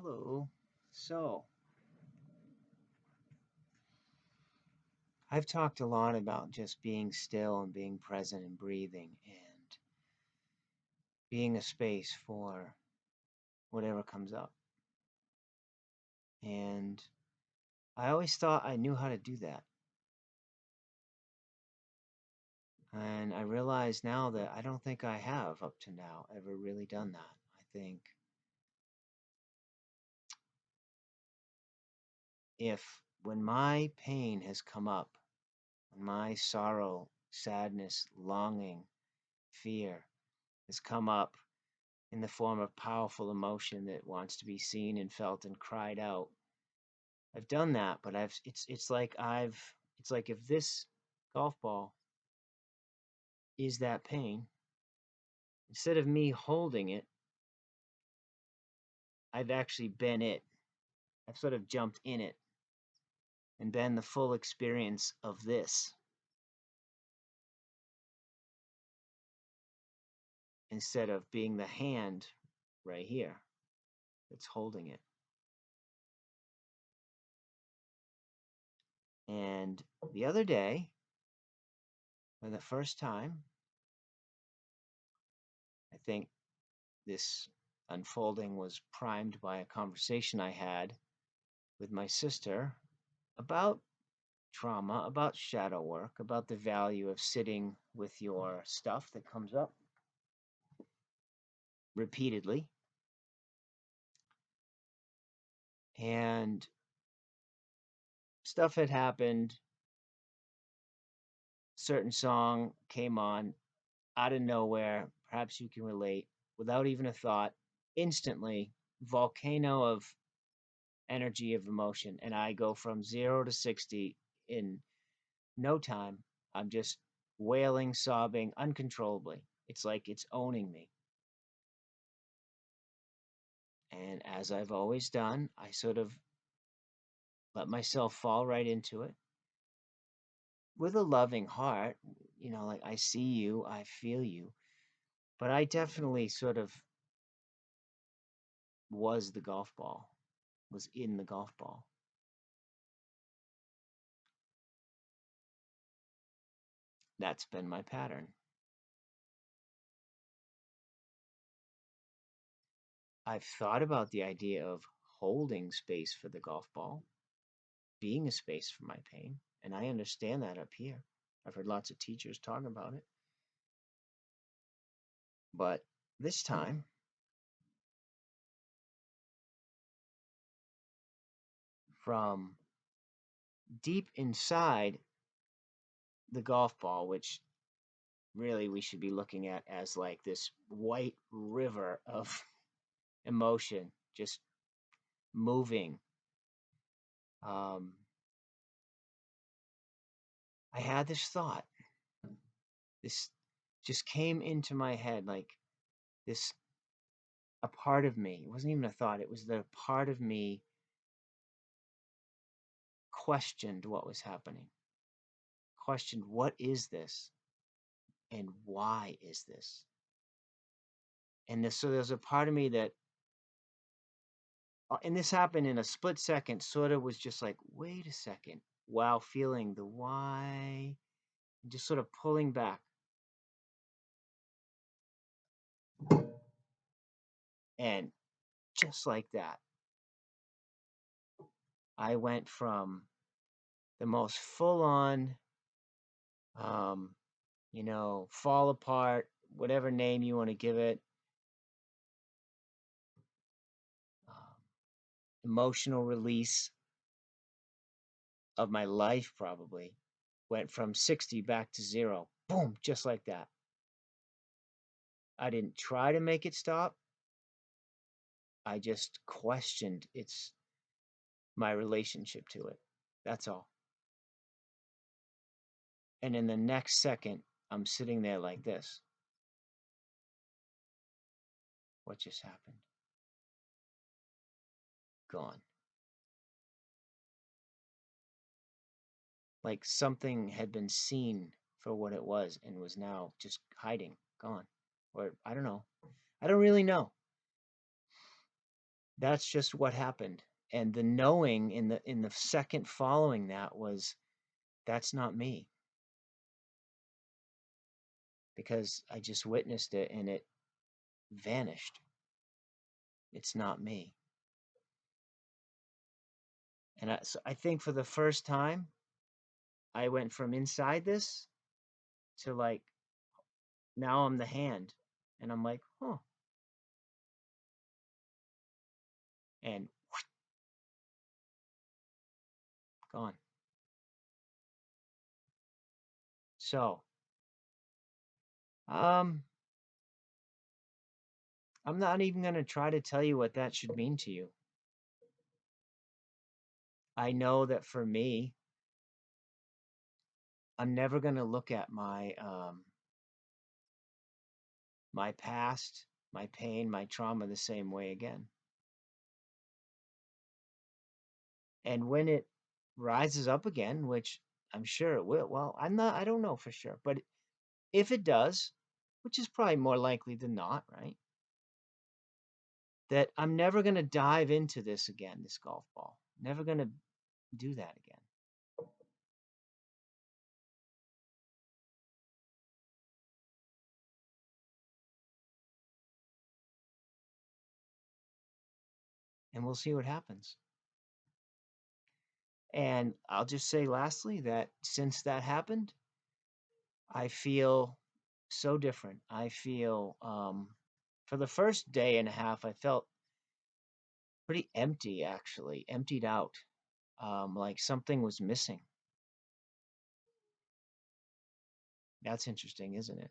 Hello. So, I've talked a lot about just being still and being present and breathing and being a space for whatever comes up. And I always thought I knew how to do that. And I realize now that I don't think I have up to now ever really done that. I think if when my pain has come up, when my sorrow, sadness, longing, fear has come up in the form of powerful emotion that wants to be seen and felt and cried out. I've done that, but it's like if this golf ball is that pain, instead of me holding it, I've actually been it. I've sort of jumped in it and been the full experience of this instead of being the hand right here that's holding it. And the other day, for the first time, I think this unfolding was primed by a conversation I had with my sister about trauma, about shadow work, about the value of sitting with your stuff that comes up repeatedly. And stuff had happened, certain song came on out of nowhere, perhaps you can relate, without even a thought, instantly, volcano of energy of emotion, and I go from 0 to 60 in no time. I'm just wailing, sobbing uncontrollably. It's like it's owning me. And as I've always done, I sort of let myself fall right into it with a loving heart. Like I see you, I feel you. But I definitely sort of was the golf ball, was in the golf ball. That's been my pattern. I've thought about the idea of holding space for the golf ball, being a space for my pain. And I understand that up here. I've heard lots of teachers talk about it. But this time, from deep inside the golf ball, which really we should be looking at as like this white river of emotion just moving. Um, I had this thought. This just came into my head like this a part of me. It wasn't even a thought, it was the part of me questioned what was happening. Questioned what is this and why is this? So there's a part of me that and this happened in a split second, sort of was just like, wait a second, while feeling the why, and just sort of pulling back. And just like that, I went from the most full on, um, fall apart, whatever name you want to give it, um, emotional release of my life, probably went from 60 back to 0. Boom, just like that. I didn't try to make it stop. I just questioned my relationship to it. That's all. And in the next second, I'm sitting there like this. What just happened? Gone. Like something had been seen for what it was and was now just hiding, gone. Or I don't know. I don't really know. That's just what happened. And the knowing in the second following that was, that's not me, because I just witnessed it and it vanished. It's not me. And so I think for the first time, I went from inside this to like, now I'm the hand. And I'm like, huh. And gone. So, I'm not even going to try to tell you what that should mean to you. I know that for me, I'm never going to look at my past, my pain, my trauma the same way again. And when it rises up again, which I'm sure it will, well, I don't know for sure, but if it does, which is probably more likely than not, right? That I'm never going to dive into this again, this golf ball. Never going to do that again. And we'll see what happens. And I'll just say lastly that since that happened, I feel so different. I feel, for the first day and a half, I felt pretty empty, actually, emptied out, like something was missing. That's interesting, isn't it?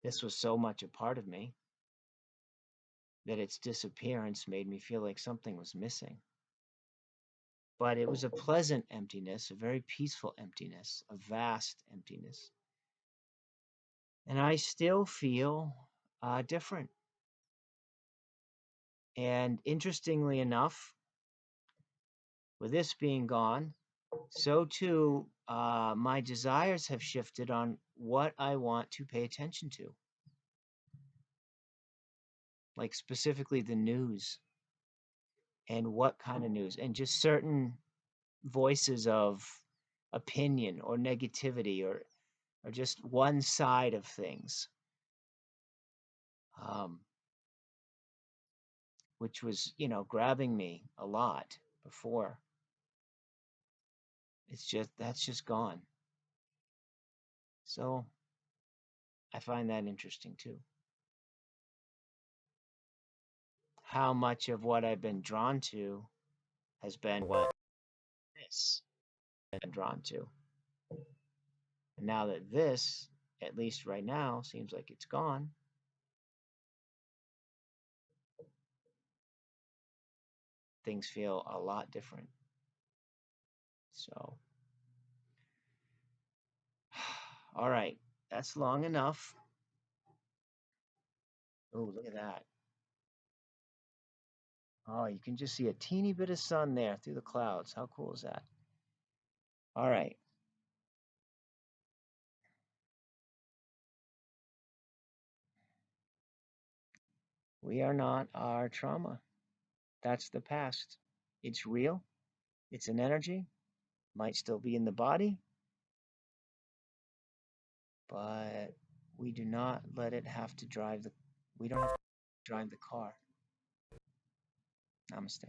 This was so much a part of me that its disappearance made me feel like something was missing. But it was a pleasant emptiness, a very peaceful emptiness, a vast emptiness. And I still feel different. And interestingly enough, with this being gone, so too my desires have shifted on what I want to pay attention to, like specifically the news and what kind of news, and just certain voices of opinion or negativity or just one side of things, um, which was, grabbing me a lot before. That's just gone. So I find that interesting too. How much of what I've been drawn to has been what this has been drawn to. And now that this, at least right now, seems like it's gone, things feel a lot different. So, all right, that's long enough. Oh, look at that. Oh, you can just see a teeny bit of sun there through the clouds. How cool is that? All right. We are not our trauma. That's the past. It's real. It's an energy. Might still be in the body, but we do not let it have to drive the we don't have to drive the car. Namaste.